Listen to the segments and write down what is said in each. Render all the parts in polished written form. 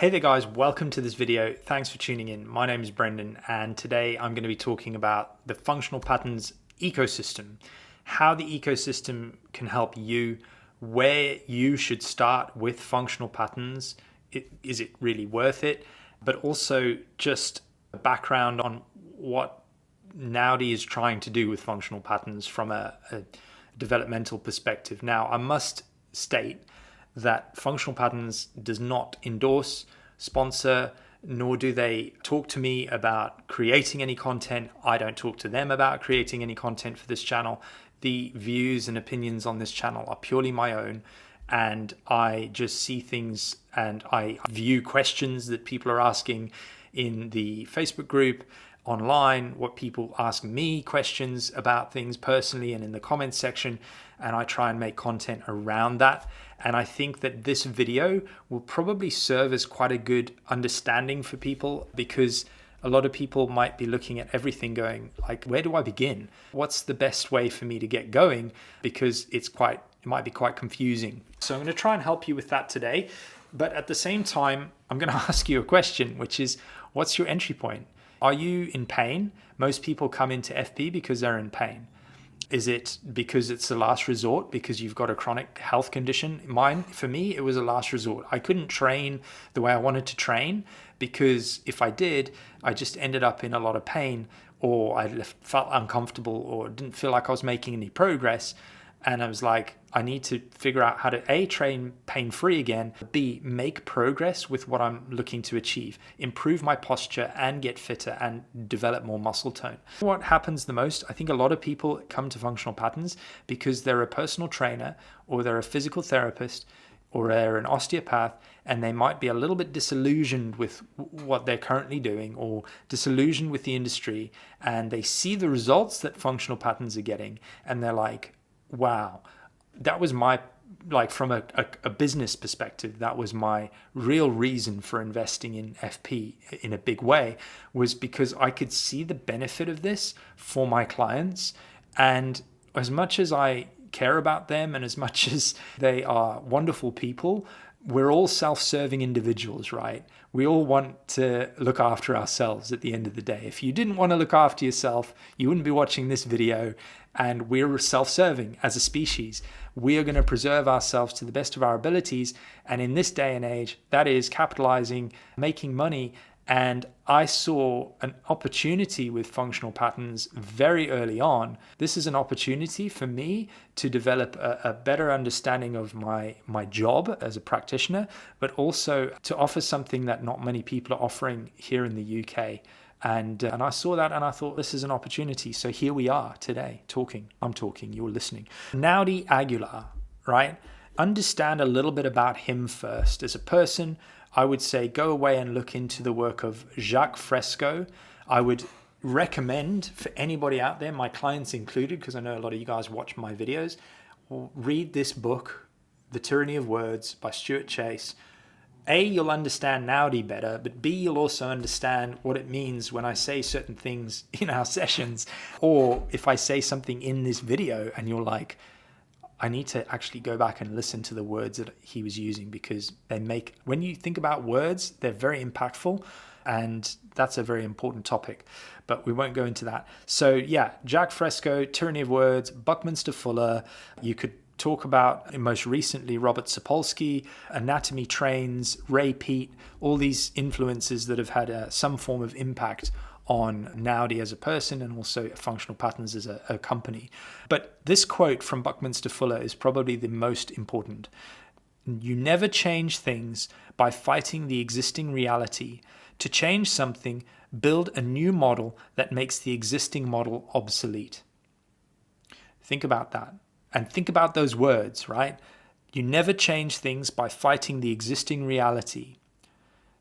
Hey there guys, welcome to this video. Thanks for tuning in. My name is Brendan and today I'm going to be talking about the functional patterns ecosystem, how the ecosystem can help you, where you should start with functional patterns. Is it really worth it? But also just a background on what Naudi is trying to do with functional patterns from a developmental perspective. Now, I must state that functional patterns does not endorse, sponsor, nor do they talk to me about creating any content. I don't talk to them about creating any content for this channel. The views and opinions on this channel are purely my own, and I just see things and I view questions that people are asking in the Facebook group, online, what people ask me questions about things personally and in the comments section, and I try and make content around that. And I think that this video will probably serve as quite a good understanding for people, because a lot of people might be looking at everything going like, where do I begin? What's the best way for me to get going? Because it might be quite confusing. So I'm going to try and help you with that today. But at the same time, I'm going to ask you a question, which is, what's your entry point? Are you in pain? Most people come into FP because they're in pain. Is it because it's the last resort, because you've got a chronic health condition? For me, it was a last resort. I couldn't train the way I wanted to train, because if I did, I just ended up in a lot of pain, or I felt uncomfortable, or didn't feel like I was making any progress. And I was like, I need to figure out how to A, train pain-free again, B, make progress with what I'm looking to achieve, improve my posture and get fitter and develop more muscle tone. What happens the most, I think a lot of people come to functional patterns because they're a personal trainer, or they're a physical therapist, or they're an osteopath, and they might be a little bit disillusioned with what they're currently doing, or disillusioned with the industry, and they see the results that functional patterns are getting, and they're like, wow, that was from a business perspective, that was my real reason for investing in FP in a big way, was because I could see the benefit of this for my clients. And as much as I care about them and as much as they are wonderful people, we're all self-serving individuals, right? We all want to look after ourselves at the end of the day. If you didn't want to look after yourself, you wouldn't be watching this video. And we're self-serving as a species. We are going to preserve ourselves to the best of our abilities. And in this day and age, that is capitalizing, making money. And I saw an opportunity with functional patterns very early on. This is an opportunity for me to develop a better understanding of my job as a practitioner, but also to offer something that not many people are offering here in the UK. And I saw that and I thought, this is an opportunity. So here we are today talking. I'm talking, you're listening. Naudi Aguilar, right? Understand a little bit about him first. As a person, I would say go away and look into the work of Jacques Fresco. I would recommend for anybody out there, my clients included, because I know a lot of you guys watch my videos, read this book, The Tyranny of Words by Stuart Chase. A, you'll understand Naudi better, but B, you'll also understand what it means when I say certain things in our sessions, or if I say something in this video and you're like, I need to actually go back and listen to the words that he was using, because when you think about words, they're very impactful, and that's a very important topic, but we won't go into that. So yeah, Jacques Fresco, Tyranny of Words, Buckminster Fuller. You could talk about, most recently, Robert Sapolsky, Anatomy Trains, Ray Peat, all these influences that have had some form of impact on Naudi as a person, and also functional patterns as a company. But this quote from Buckminster Fuller is probably the most important. You never change things by fighting the existing reality. To change something, build a new model that makes the existing model obsolete. Think about that. And think about those words, right? You never change things by fighting the existing reality.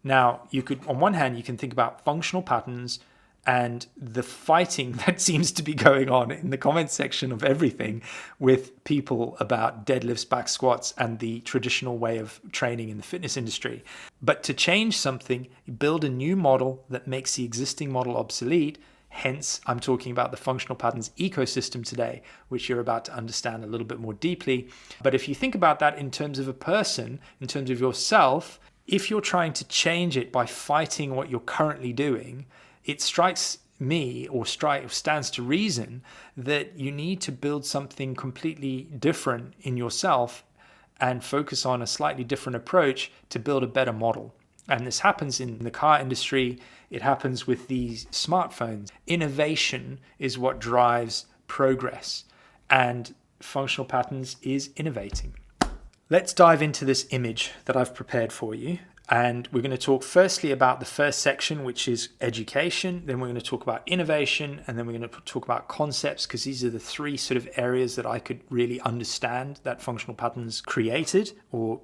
Now, on one hand, you can think about functional patterns and the fighting that seems to be going on in the comment section of everything with people about deadlifts, back squats, and the traditional way of training in the fitness industry. But to change something, you build a new model that makes the existing model obsolete. Hence, I'm talking about the functional patterns ecosystem today, which you're about to understand a little bit more deeply. But if you think about that in terms of a person, in terms of yourself, If you're trying to change it by fighting what you're currently doing, it strikes me, or stands to reason, that you need to build something completely different in yourself and focus on a slightly different approach to build a better model. And this happens in the car industry. It happens with these smartphones. Innovation is what drives progress, and functional patterns is innovating. Let's dive into this image that I've prepared for you. And we're going to talk firstly about the first section, which is education. Then we're going to talk about innovation. And then we're going to talk about concepts, because these are the three sort of areas that I could really understand that functional patterns created or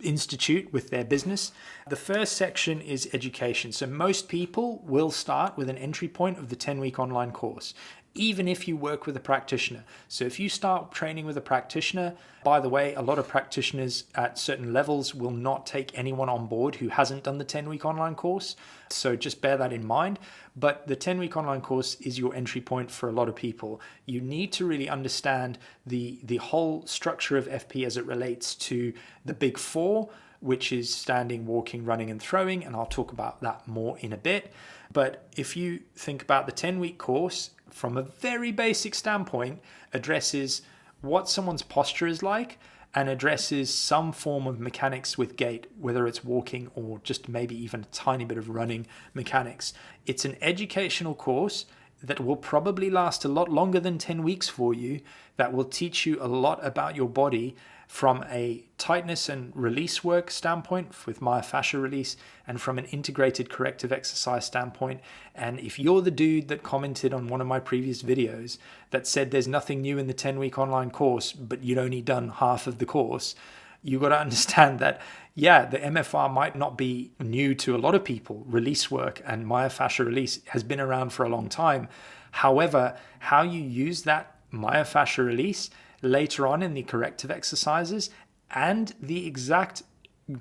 institute with their business. The first section is education. So most people will start with an entry point of the 10-week online course, even if you work with a practitioner. So if you start training with a practitioner, by the way, a lot of practitioners at certain levels will not take anyone on board who hasn't done the 10-week online course. So just bear that in mind. But the 10-week online course is your entry point for a lot of people. You need to really understand the whole structure of FP as it relates to the big four, which is standing, walking, running, and throwing. And I'll talk about that more in a bit. But if you think about the 10-week course, from a very basic standpoint, addresses what someone's posture is like and addresses some form of mechanics with gait, whether it's walking or just maybe even a tiny bit of running mechanics. It's an educational course that will probably last a lot longer than 10 weeks for you, that will teach you a lot about your body from a tightness and release work standpoint with myofascial release, and from an integrated corrective exercise standpoint. And if you're the dude that commented on one of my previous videos that said there's nothing new in the 10-week online course, but you'd only done half of the course, you got to understand that, yeah, the MFR might not be new to a lot of people. Release work and myofascial release has been around for a long time. However, how you use that myofascial release later on in the corrective exercises and the exact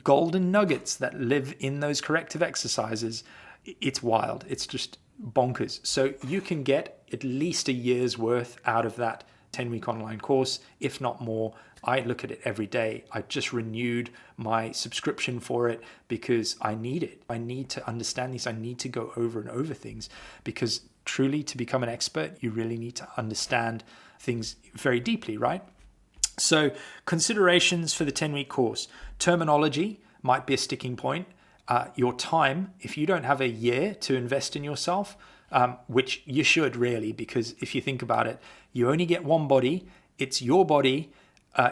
golden nuggets that live in those corrective exercises, it's wild. It's just bonkers. So you can get at least a year's worth out of that 10-week online course, if not more. I look at it every day. I just renewed my subscription for it because I need it. I need to understand these. I need to go over and over things, because truly, to become an expert, you really need to understand things very deeply, right? So considerations for the 10-week course. Terminology might be a sticking point. Your time, if you don't have a year to invest in yourself, which you should really, because if you think about it, you only get one body. It's your body.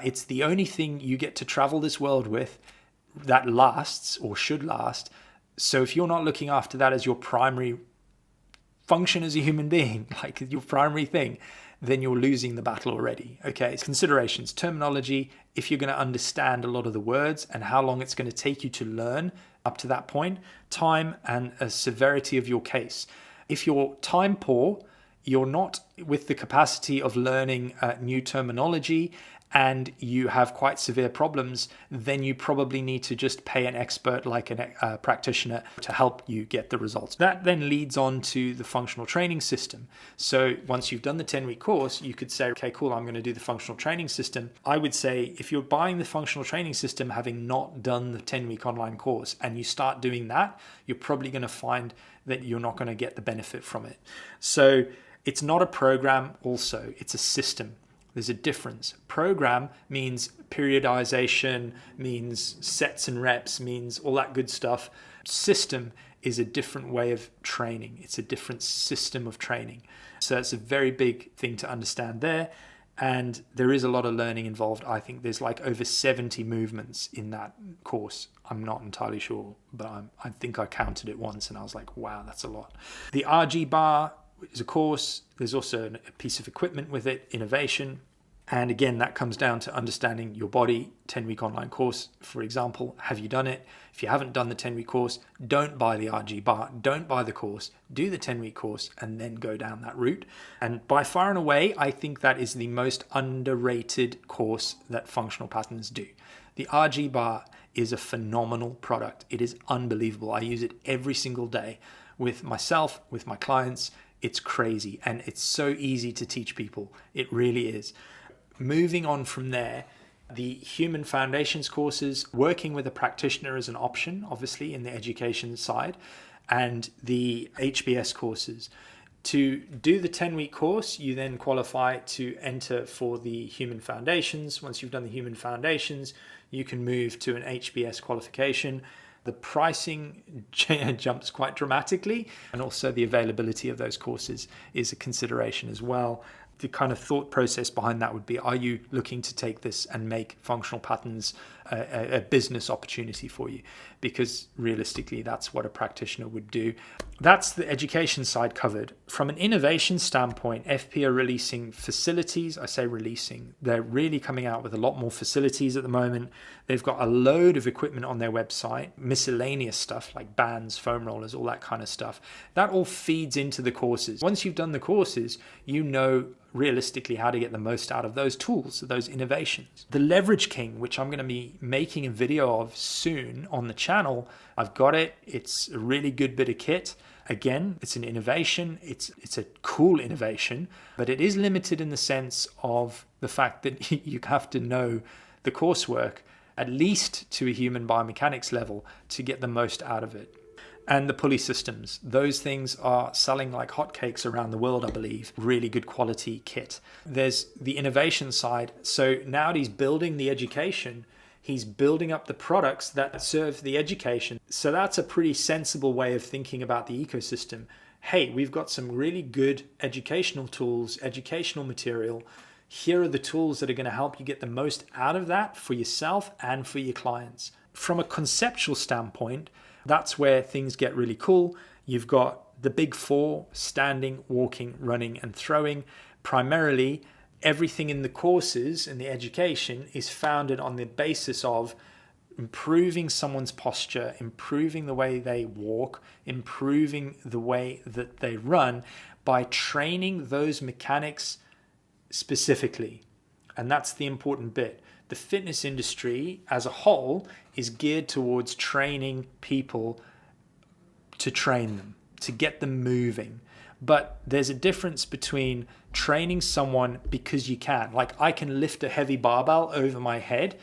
It's the only thing you get to travel this world with that lasts or should last. So if you're not looking after that as your primary function as a human being, like your primary thing, then you're losing the battle already. Okay, considerations, terminology, if you're going to understand a lot of the words and how long it's going to take you to learn up to that point, time and a severity of your case. If you're time poor, you're not with the capacity of learning new terminology, and you have quite severe problems, then you probably need to just pay an expert like a practitioner to help you get the results. That then leads on to the functional training system. So once you've done the 10-week course, you could say, okay, cool, I'm going to do the functional training system. I would say if you're buying the functional training system, having not done the 10-week online course, and you start doing that, you're probably going to find that you're not going to get the benefit from it. So it's not a program also, it's a system. There's a difference. Program means periodization, means sets and reps, means all that good stuff. System is a different way of training. It's a different system of training. So it's a very big thing to understand there. And there is a lot of learning involved. I think there's like over 70 movements in that course. I'm not entirely sure, but I think I counted it once and I was like, wow, that's a lot. The RG bar is a course. There's also a piece of equipment with it, innovation. And again, that comes down to understanding your body. 10-week online course, for example, have you done it? If you haven't done the 10-week course, don't buy the RG bar, don't buy the course, do the 10-week course and then go down that route. And by far and away, I think that is the most underrated course that functional patterns do. The RG bar is a phenomenal product. It is unbelievable. I use it every single day with myself, with my clients. It's crazy and it's so easy to teach people. It really is. Moving on from there, The human foundations courses, working with a practitioner is an option, obviously, in the education side, and the HBS courses. To do the 10-week course, you then qualify to enter for the human foundations. Once you've done the human foundations, you can move to an HBS qualification. The pricing jumps quite dramatically, and also the availability of those courses is a consideration as well. The kind of thought process behind that would be, are you looking to take this and make functional patterns a business opportunity for you? Because realistically, that's what a practitioner would do. That's the education side covered. From an innovation standpoint, FP are releasing facilities. I say releasing. They're really coming out with a lot more facilities at the moment. They've got a load of equipment on their website, miscellaneous stuff like bands, foam rollers, all that kind of stuff. That all feeds into the courses. Once you've done the courses, you know realistically how to get the most out of those tools, those innovations. The Leverage King, which I'm going to be making a video of soon on the channel, I've got it. It's a really good bit of kit. Again, it's an innovation. It's a cool innovation, but it is limited in the sense of the fact that you have to know the coursework at least to a human biomechanics level to get the most out of it. And the pulley systems, those things are selling like hotcakes around the world, I believe. Really good quality kit. There's the innovation side. So Naudi's building the education. He's building up the products that serve the education. So that's a pretty sensible way of thinking about the ecosystem. Hey, we've got some really good educational tools, educational material. Here are the tools that are going to help you get the most out of that for yourself and for your clients. From a conceptual standpoint, that's where things get really cool. You've got the big four: standing, walking, running, and throwing. Primarily, everything in the courses and the education is founded on the basis of improving someone's posture, improving the way they walk, improving the way that they run by training those mechanics specifically. And that's the important bit. The fitness industry as a whole is geared towards training people to train them, to get them moving. But there's a difference between training someone because you can. Like, I can lift a heavy barbell over my head,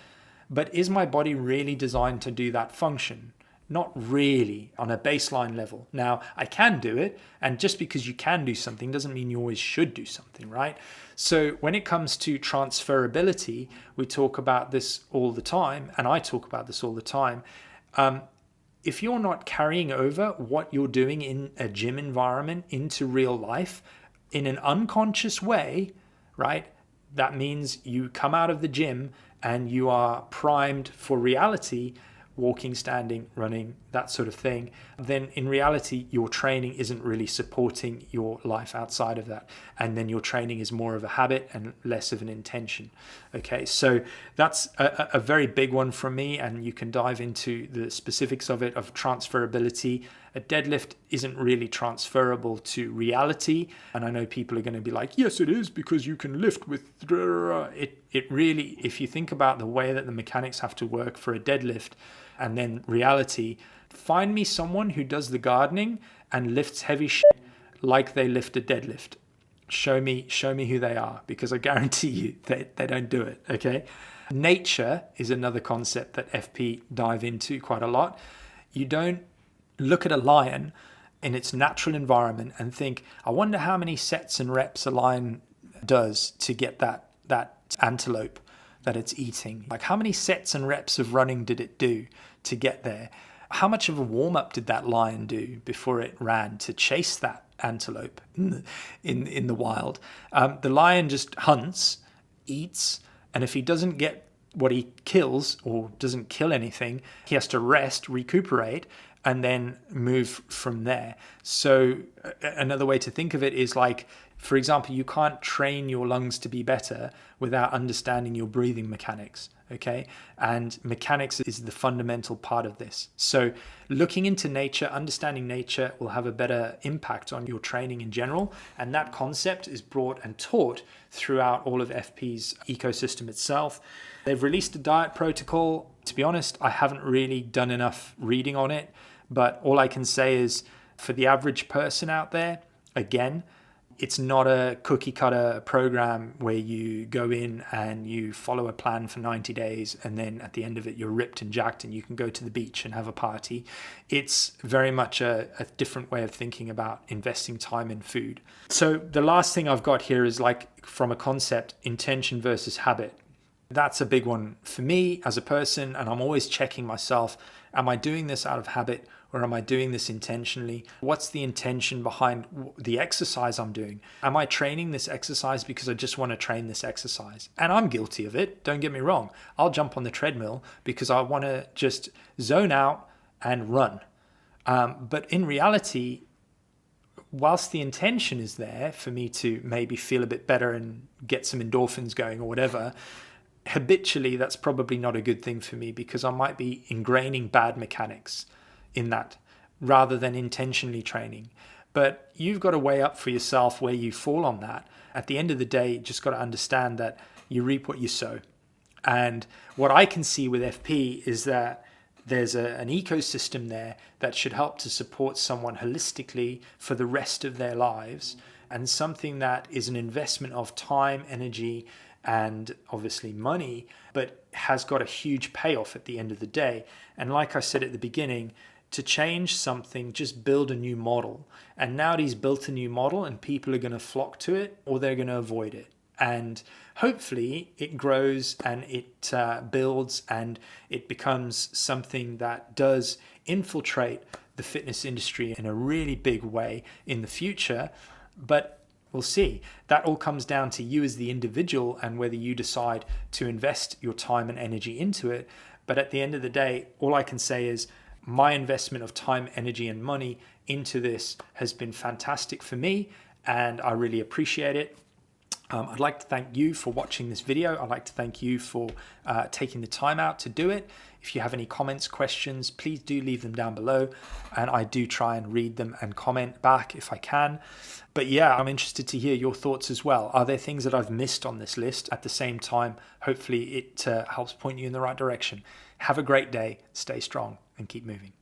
but is my body really designed to do that function? Not really on a baseline level. Now, I can do it, and just because you can do something doesn't mean you always should do something, right? So when it comes to transferability, we talk about this all the time, and I talk about this all the time. If you're not carrying over what you're doing in a gym environment into real life in an unconscious way, right? That means you come out of the gym and you are primed for reality, walking, standing, running, that sort of thing, then in reality, your training isn't really supporting your life outside of that. And then your training is more of a habit and less of an intention. Okay, so that's a very big one from me, and you can dive into the specifics of it, of transferability. A deadlift isn't really transferable to reality. And I know people are going to be like, yes, it is, because you can lift with it really, if you think about the way that the mechanics have to work for a deadlift and then reality, find me someone who does the gardening and lifts heavy shit like they lift a deadlift. Show me who they are, because I guarantee you they don't do it. Okay. Nature is another concept that FP dive into quite a lot. You don't look at a lion in its natural environment and think, I wonder how many sets and reps a lion does to get that antelope that it's eating. Like, how many sets and reps of running did it do to get there? How much of a warm-up did that lion do before it ran to chase that antelope in the wild? The lion just hunts, eats, and if he doesn't get what he kills or doesn't kill anything, he has to rest, recuperate, and then move from there. So another way to think of it is like, for example, you can't train your lungs to be better without understanding your breathing mechanics, okay? And mechanics is the fundamental part of this. So looking into nature, understanding nature will have a better impact on your training in general. And that concept is brought and taught throughout all of FP's ecosystem itself. They've released a diet protocol. To be honest, I haven't really done enough reading on it, but all I can say is for the average person out there, again, It's not a cookie cutter program where you go in and you follow a plan for 90 days and then at the end of it you're ripped and jacked and you can go to the beach and have a party. It's very much a different way of thinking about investing time in food. So the last thing I've got here is like from a concept, intention versus habit. That's a big one for me as a person, and I'm always checking myself. Am I doing this out of habit or am I doing this intentionally? What's the intention behind the exercise I'm doing? Am I training this exercise because I just want to train this exercise? And I'm guilty of it, don't get me wrong. I'll jump on the treadmill because I want to just zone out and run. But in reality, whilst the intention is there for me to maybe feel a bit better and get some endorphins going or whatever, habitually that's probably not a good thing for me because I might be ingraining bad mechanics in that rather than intentionally training. But you've got to weigh up for yourself where you fall on that. At the end of the day, you just got to understand that you reap what you sow. And what I can see with FP is that there's an ecosystem there that should help to support someone holistically for the rest of their lives, and something that is an investment of time, energy, and obviously money, but has got a huge payoff at the end of the day. And like I said at the beginning, to change something, just build a new model. And Naudi's built a new model and people are going to flock to it or they're going to avoid it. And hopefully it grows and it builds and it becomes something that does infiltrate the fitness industry in a really big way in the future. But we'll see. That all comes down to you as the individual and whether you decide to invest your time and energy into it. But at the end of the day, all I can say is my investment of time, energy, and money into this has been fantastic for me, and I really appreciate it. I'd like to thank you for watching this video. I'd like to thank you for taking the time out to do it. If you have any comments, questions, please do leave them down below. And I do try and read them and comment back if I can. But yeah, I'm interested to hear your thoughts as well. Are there things that I've missed on this list? At the same time, hopefully it helps point you in the right direction. Have a great day, stay strong, and keep moving.